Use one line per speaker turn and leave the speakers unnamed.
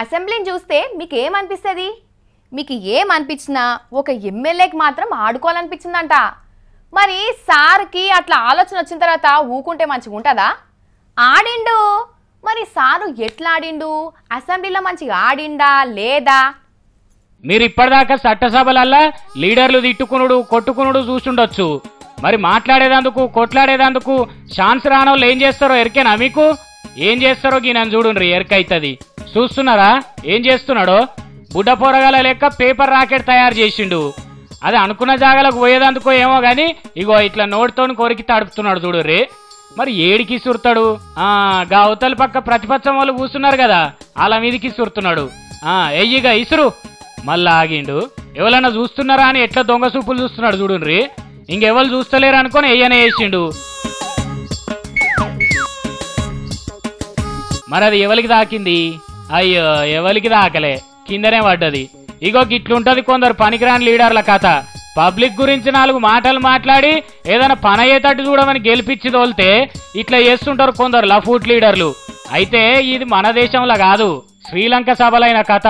అసెంబ్లీని చూస్తే మీకు ఏమనిపిస్తుంది? మీకు ఏమనిపించినా ఒక ఎమ్మెల్యేకి మాత్రం ఆడుకోవాలనిపించిందంట. మరి సార్కి అట్లా ఆలోచన వచ్చిన తర్వాత ఊకుంటే మంచిగా ఉంటుందా? ఆడిండు. మరి సారు ఎట్లా ఆడిండు? అసెంబ్లీలో మంచిగా ఆడిండా లేదా?
మీరు ఇప్పటిదాకా చట్టసభలల్లా లీడర్లు తిట్టుకునుడు కొట్టుకునుడు చూసుండొచ్చు. మరి మాట్లాడేదందుకు కొట్లాడేదందుకు ఛాన్స్ రానోళ్ళు ఏం చేస్తారో ఎరికేనా మీకు? ఏం చేస్తారో నన్ను చూడుండ్రి, ఎరికైతుంది. చూస్తున్నారా ఏం చేస్తున్నాడో? బుడ్డ పొరగాల లెక్క పేపర్ రాకెట్ తయారు చేసిండు. అది అనుకున్న జాగాలకు పోయేదందుకో ఏమో గాని ఇగో ఇట్లా నోటితోని కొరికి తడుపుతున్నాడు చూడుర్రి. మరి ఏడికి సురుతాడు? గా అవతల పక్క ప్రతిపక్షం వాళ్ళు కూర్చున్నారు కదా, వాళ్ళ మీదకి సురుతున్నాడు. ఎయ్యిగా ఇసురు. మళ్ళా ఆగిండు. ఎవరన్నా చూస్తున్నారా అని ఎట్లా దొంగ సూపులు చూస్తున్నాడు చూడుండ్రి. ఇంకెవరు చూస్తలేరు అనుకొని ఎయ్యనే వేసిండు. మరి అది ఎవరికి తాకింది? అయ్యో ఎవరికి తాకలే, కిందనే పడ్డది. ఇగో గిట్లుంటది కొందరు పనికిరాని లీడర్ల కథ. పబ్లిక్ గురించి 4 మాటలు మాట్లాడి ఏదైనా పని అయ్యేటట్టు చూడమని గెలిపించి తోలితే ఇట్లా చేస్తుంటారు కొందరు లఫూట్ లీడర్లు. అయితే ఇది మన దేశంలో కాదు, శ్రీలంక సభలైన కథ.